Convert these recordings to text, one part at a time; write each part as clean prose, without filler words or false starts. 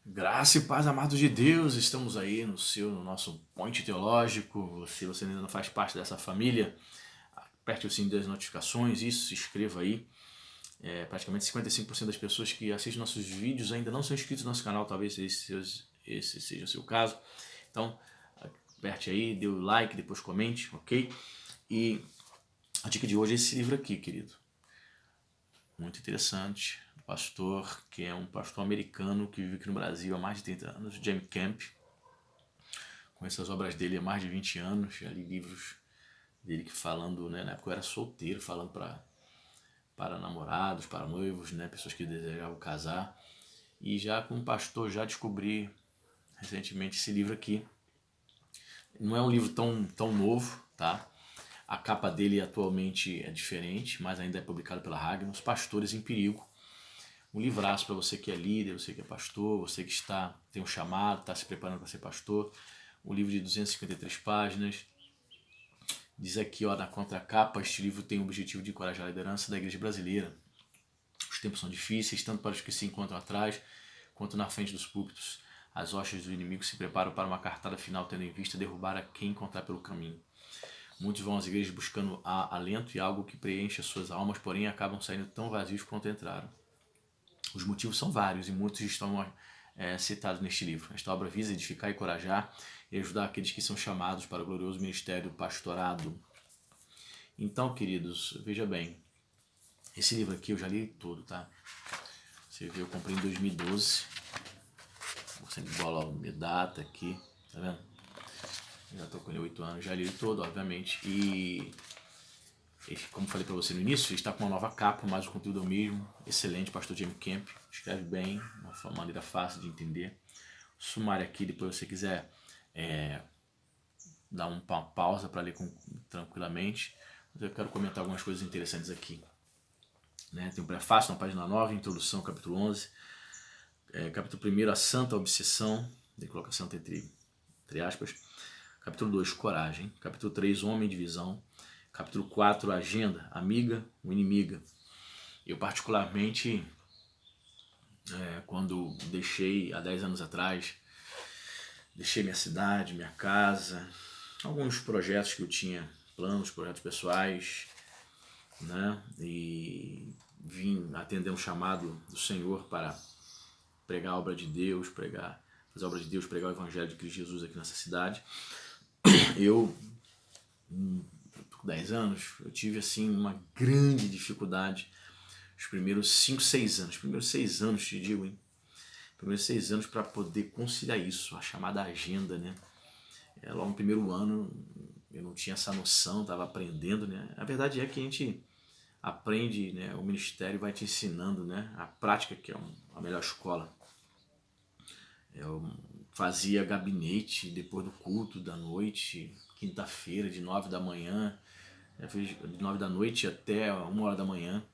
Graça e paz, amados de Deus, estamos aí no nosso Point Teológico. Se você ainda não faz parte dessa família, aperte o sininho das notificações, isso, se inscreva aí. Praticamente 55% das pessoas que assistem nossos vídeos ainda não são inscritos no nosso canal, talvez esse seja o seu caso. Então, aperte aí, dê o like, depois comente, ok? E a dica de hoje é esse livro aqui, querido. Muito interessante. Pastor, que é um pastor americano que vive aqui no Brasil há mais de 30 anos, James Camp. Conheço as obras dele há mais de 20 anos, já li livros dele que falando, né, na época eu era solteiro, falando para namorados, para noivos, né, pessoas que desejavam casar. E já como pastor já descobri recentemente esse livro aqui. Não é um livro tão novo, tá? A capa dele atualmente é diferente, mas ainda é publicado pela Ragnos, Pastores em Perigo. Um livraço para você que é líder, você que é pastor, você que tem um chamado, está se preparando para ser pastor. Um livro de 253 páginas. Diz aqui, ó, na contracapa, este livro tem o objetivo de encorajar a liderança da igreja brasileira. Os tempos são difíceis, tanto para os que se encontram atrás, quanto na frente dos púlpitos. As hostes do inimigo se preparam para uma cartada final, tendo em vista derrubar a quem encontrar pelo caminho. Muitos vão às igrejas buscando alento e algo que preencha suas almas, porém acabam saindo tão vazios quanto entraram. Os motivos são vários e muitos estão citados neste livro. Esta obra visa edificar, encorajar e ajudar aqueles que são chamados para o glorioso ministério do pastorado. Então, queridos, veja bem, esse livro aqui eu já li todo, tá? Você vê, eu comprei em 2012. Vou sempre bolar a data aqui, tá vendo? Já tô com ele 8 anos, já li ele todo, obviamente. E como falei para você no início, ele está com uma nova capa, mas o conteúdo é o mesmo. Excelente, pastor James Camp. Escreve bem, uma maneira fácil de entender. Sumário aqui, depois se você quiser dar uma pausa para ler tranquilamente. Mas eu quero comentar algumas coisas interessantes aqui. Né? Tem um prefácio na página 9, introdução, capítulo 11. Capítulo 1, a santa obsessão. Ele coloca santa entre aspas. Capítulo 2, coragem. Capítulo 3, homem de visão. Capítulo 4, agenda, amiga ou inimiga. Eu particularmente, quando deixei há 10 anos atrás, deixei minha cidade, minha casa, alguns projetos que eu tinha, planos, projetos pessoais, né? E vim atender um chamado do Senhor para pregar a obra de Deus, fazer a obra de Deus, pregar o Evangelho de Cristo Jesus aqui nessa cidade. Eu, com 10 anos, eu tive assim uma grande dificuldade os primeiros 5, 6 anos. Os primeiros 6 anos, te digo, hein? Primeiros 6 anos para poder conciliar isso, a chamada agenda, né? Logo no primeiro ano eu não tinha essa noção, estava aprendendo, né? A verdade é que a gente aprende, né? O ministério vai te ensinando, né? A prática que é a melhor escola. Eu fazia gabinete depois do culto da noite, quinta-feira, de 9 da manhã, de 9 da noite até 1 hora da manhã.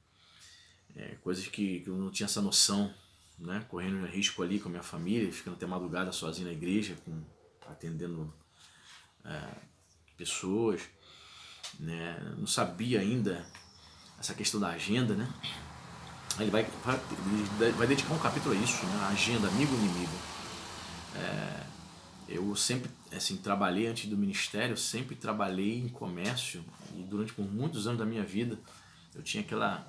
Coisas que eu não tinha essa noção, né? Correndo risco ali com a minha família, ficando até madrugada sozinho na igreja, atendendo pessoas, né? Não sabia ainda essa questão da agenda, né? Aí ele vai dedicar um capítulo a isso, né? A agenda, amigo e inimigo. Eu sempre, assim, trabalhei antes do ministério, sempre trabalhei em comércio e por muitos anos da minha vida eu tinha aquela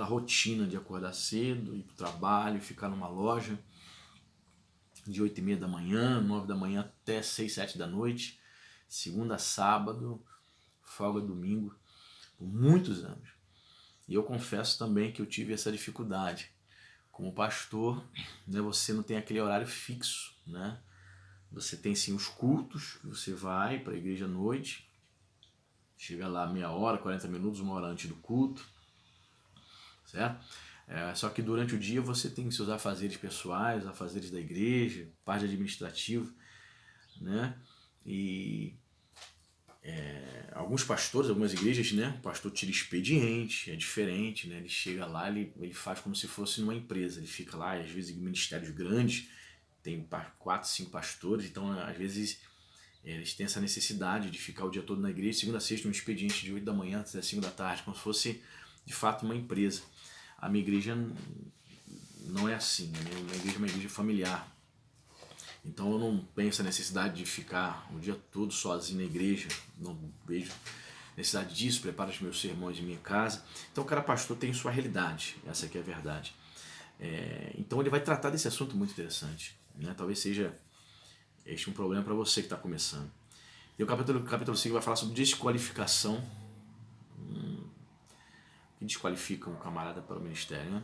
rotina de acordar cedo, ir para o trabalho, ficar numa loja de 8h30 da manhã, 9 da manhã até 6, 7 da noite, segunda a sábado, folga domingo, por muitos anos. E eu confesso também que eu tive essa dificuldade. Como pastor, né, você não tem aquele horário fixo, né? Você tem sim os cultos, você vai para a igreja à noite, chega lá meia hora, 40 minutos, 1 hora antes do culto, certo? Só que durante o dia você tem seus afazeres pessoais, afazeres da igreja, parte administrativa, né? E alguns pastores, algumas igrejas, né? O pastor tira expediente, é diferente, né? Ele chega lá, ele faz como se fosse numa empresa, ele fica lá, às vezes em ministérios grandes, tem 4, 5 pastores, então às vezes eles têm essa necessidade de ficar o dia todo na igreja, segunda a sexta, um expediente de 8 da manhã até 5 da tarde, como se fosse de fato uma empresa. A minha igreja não é assim. A minha igreja é uma igreja familiar. Então eu não penso a necessidade de ficar o dia todo sozinho na igreja, não vejo necessidade disso, preparo os meus sermões em minha casa. Então cada pastor tem sua realidade, essa aqui é a verdade. Então ele vai tratar desse assunto muito interessante, né? Talvez seja este um problema para você que está começando. E o capítulo 5 vai falar sobre desqualificação, que desqualifica um camarada para o ministério, né?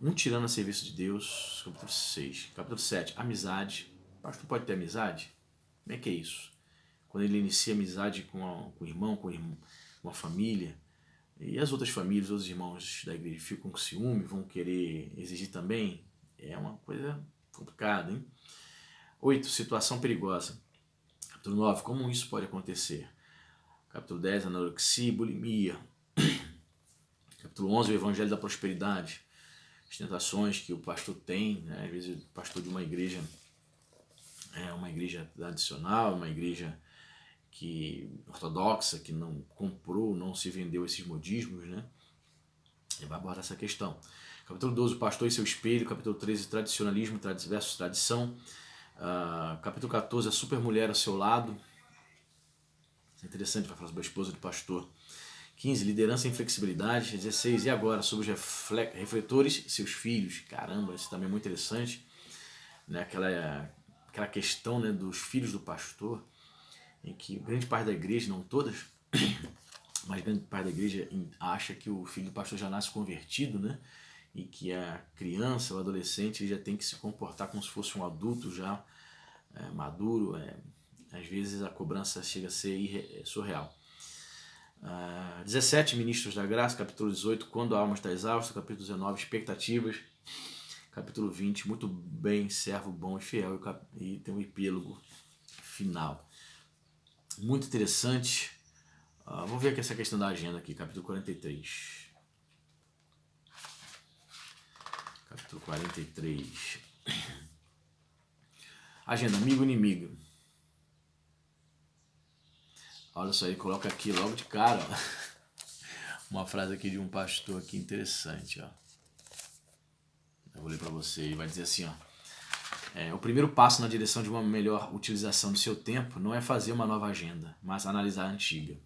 Um tirando a serviço de Deus, capítulo 6. Capítulo 7, amizade. O pastor pode ter amizade? Como é que é isso? Quando ele inicia amizade com o irmão, com uma família, e as outras famílias, os irmãos da igreja ficam com ciúme, vão querer exigir também, é uma coisa complicada, hein? 8, situação perigosa. Capítulo 9, como isso pode acontecer? Capítulo 10, anorexia e bulimia. Capítulo 11, o evangelho da prosperidade. As tentações que o pastor tem, né? Às vezes o pastor de uma igreja é uma igreja tradicional, uma igreja ortodoxa, que não comprou, não se vendeu esses modismos, né? Ele vai abordar essa questão. Capítulo 12, o pastor e seu espelho. Capítulo 13, tradicionalismo versus tradição. Capítulo 14, a supermulher ao seu lado. Isso é interessante, vai falar sobre a esposa do pastor. 15, liderança e inflexibilidade. 16, e agora? Sobre os refletores, seus filhos. Caramba, isso também é muito interessante. Né? Aquela questão, né, dos filhos do pastor, em que grande parte da igreja, não todas, mas grande parte da igreja acha que o filho do pastor já nasce convertido, né? E que a criança, o adolescente, já tem que se comportar como se fosse um adulto já maduro. Às vezes a cobrança chega a ser surreal. 17, ministros da graça. Capítulo 18, quando a alma está exausta. Capítulo 19, expectativas. Capítulo 20, muito bem, servo bom e fiel. E tem um epílogo final. Muito interessante. Vamos ver aqui essa questão da agenda aqui, capítulo 43. Capítulo 43. Agenda, amigo e inimigo. Olha só, ele coloca aqui logo de cara, ó, uma frase aqui de um pastor aqui interessante, ó. Eu vou ler para você, ele vai dizer assim, ó. O primeiro passo na direção de uma melhor utilização do seu tempo não é fazer uma nova agenda, mas analisar a antiga.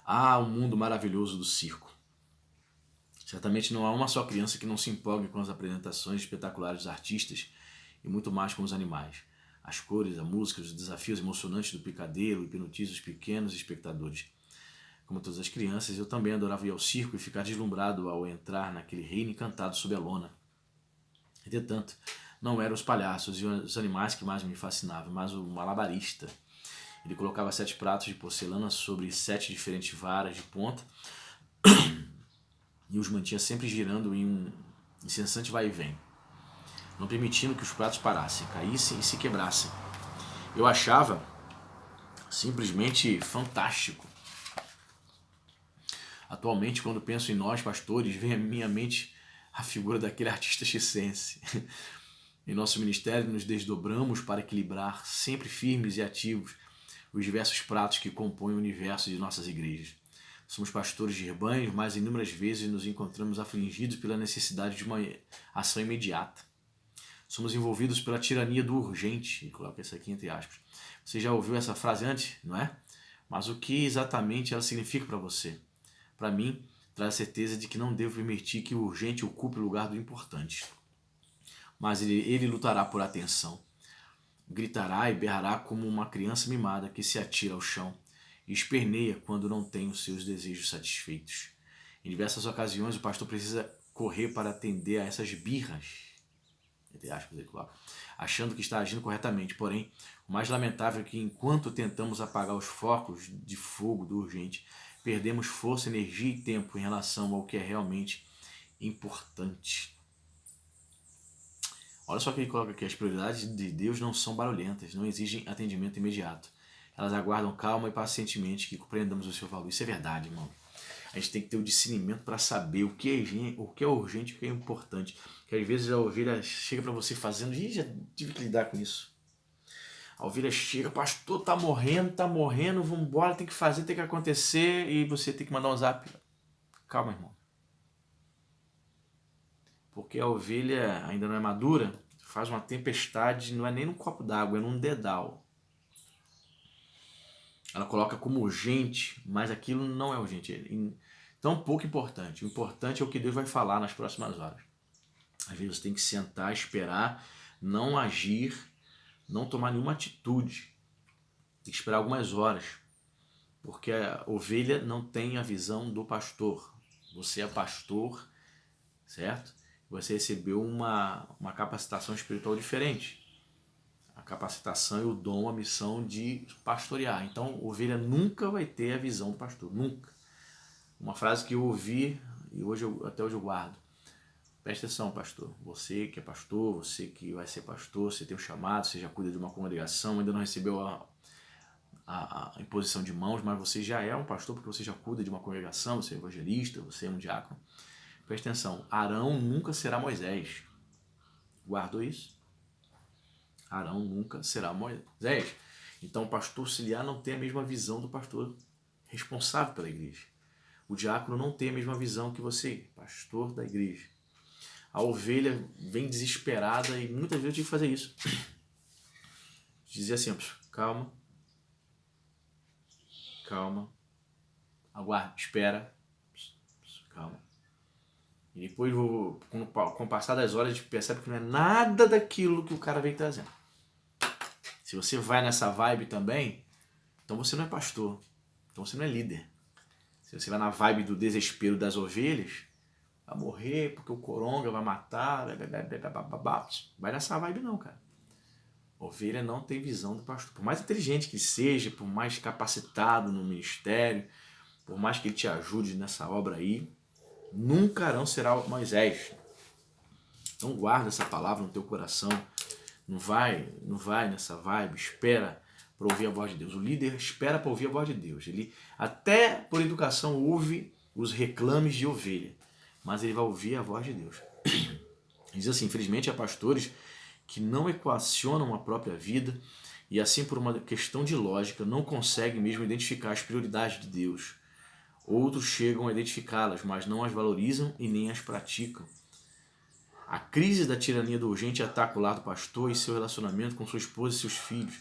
O mundo maravilhoso do circo. Certamente não há uma só criança que não se empolgue com as apresentações espetaculares dos artistas e muito mais com os animais. As cores, a música, os desafios emocionantes do picadeiro hipnotizam os pequenos espectadores. Como todas as crianças, eu também adorava ir ao circo e ficar deslumbrado ao entrar naquele reino encantado sob a lona. Entretanto, não eram os palhaços e os animais que mais me fascinavam, mas o malabarista. Ele colocava 7 pratos de porcelana sobre 7 diferentes varas de ponta e os mantinha sempre girando em um incessante vai e vem, não permitindo que os pratos parassem, caíssem e se quebrassem. Eu achava simplesmente fantástico. Atualmente, quando penso em nós, pastores, vem à minha mente a figura daquele artista circense. Em nosso ministério, nos desdobramos para equilibrar, sempre firmes e ativos, os diversos pratos que compõem o universo de nossas igrejas. Somos pastores de rebanhos, mas inúmeras vezes nos encontramos afligidos pela necessidade de uma ação imediata. Somos envolvidos pela tirania do urgente, e coloca isso aqui entre aspas. Você já ouviu essa frase antes, não é? Mas o que exatamente ela significa para você? Para mim, traz a certeza de que não devo permitir que o urgente ocupe o lugar do importante. Mas ele lutará por atenção. Gritará e berrará como uma criança mimada que se atira ao chão e esperneia quando não tem os seus desejos satisfeitos. Em diversas ocasiões, o pastor precisa correr para atender a essas birras, entre aspas, achando que está agindo corretamente. Porém, o mais lamentável é que, enquanto tentamos apagar os focos de fogo do urgente, perdemos força, energia e tempo em relação ao que é realmente importante. Olha só o que ele coloca aqui. As prioridades de Deus não são barulhentas, não exigem atendimento imediato. Elas aguardam calma e pacientemente que compreendamos o seu valor. Isso é verdade, irmão. A gente tem que ter o discernimento para saber o que é urgente e o que é importante. Porque às vezes a ovelha chega para você fazendo, e já tive que lidar com isso. A ovelha chega, pastor, tá morrendo, vambora, tem que fazer, tem que acontecer, e você tem que mandar um zap. Calma, irmão. porque a ovelha ainda não é madura, faz uma tempestade, não é nem num copo d'água, é num dedal. Ela coloca como urgente, mas aquilo não é urgente. Então, pouco importante. O importante é o que Deus vai falar nas próximas horas. Às vezes você tem que sentar, esperar, não agir, não tomar nenhuma atitude. Tem que esperar algumas horas, porque a ovelha não tem a visão do pastor. Você é pastor, certo? Você recebeu uma capacitação espiritual diferente. A capacitação e o dom, a missão de pastorear. Então, a ovelha nunca vai ter a visão do pastor, nunca. Uma frase que eu ouvi e até hoje eu guardo. Presta atenção, pastor. Você que é pastor, você que vai ser pastor, você tem um chamado, você já cuida de uma congregação, ainda não recebeu a imposição de mãos, mas você já é um pastor porque você já cuida de uma congregação, você é evangelista, você é um diácono. Presta atenção, Arão nunca será Moisés. Guardou isso? Arão nunca será Moisés. Então o pastor auxiliar não tem a mesma visão do pastor responsável pela igreja. O diácono não tem a mesma visão que você, pastor da igreja. A ovelha vem desesperada e muitas vezes eu tive que fazer isso. Dizia assim, calma, calma, aguarde, espera, calma. E depois, com o passar das horas, a gente percebe que não é nada daquilo que o cara veio trazendo. Se você vai nessa vibe também, então você não é pastor, então você não é líder. Se você vai na vibe do desespero das ovelhas, vai morrer porque o coronga vai matar, vai nessa vibe não, cara. Ovelha não tem visão do pastor. Por mais inteligente que seja, por mais capacitado no ministério, por mais que ele te ajude nessa obra aí, nunca Arão será Moisés. Então guarda essa palavra no teu coração. Não vai nessa vibe, espera para ouvir a voz de Deus. O líder espera para ouvir a voz de Deus. Ele até por educação ouve os reclames de ovelha, mas ele vai ouvir a voz de Deus. Diz assim, infelizmente há pastores que não equacionam a própria vida e assim por uma questão de lógica não conseguem mesmo identificar as prioridades de Deus. Outros chegam a identificá-las, mas não as valorizam e nem as praticam. A crise da tirania do urgente ataca o lar do pastor e seu relacionamento com sua esposa e seus filhos.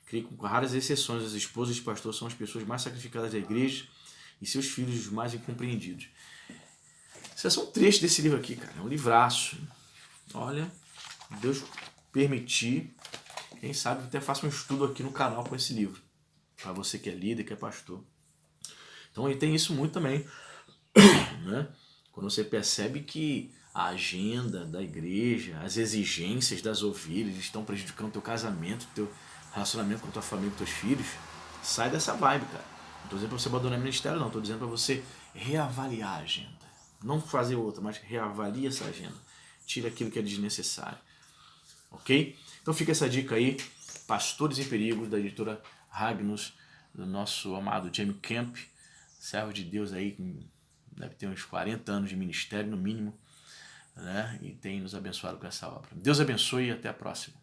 Creio que com raras exceções, as esposas de pastor são as pessoas mais sacrificadas da igreja e seus filhos os mais incompreendidos. Isso é só um trecho desse livro aqui, cara. É um livraço. Olha, Deus permitir, quem sabe até faça um estudo aqui no canal com esse livro. Para você que é líder, que é pastor. Então ele tem isso muito também, né? Quando você percebe que a agenda da igreja, as exigências das ovelhas estão prejudicando teu casamento, teu relacionamento com tua família, com teus filhos, sai dessa vibe, cara. Não estou dizendo para você abandonar o ministério, não. Estou dizendo para você reavaliar a agenda. Não fazer outra, mas reavalie essa agenda. Tira aquilo que é desnecessário. Ok? Então fica essa dica aí, Pastores em Perigo, da editora Ragnus, do nosso amado Jamie Camp, servo de Deus aí, que deve ter uns 40 anos de ministério no mínimo, né? E tem nos abençoado com essa obra. Deus abençoe e até a próxima.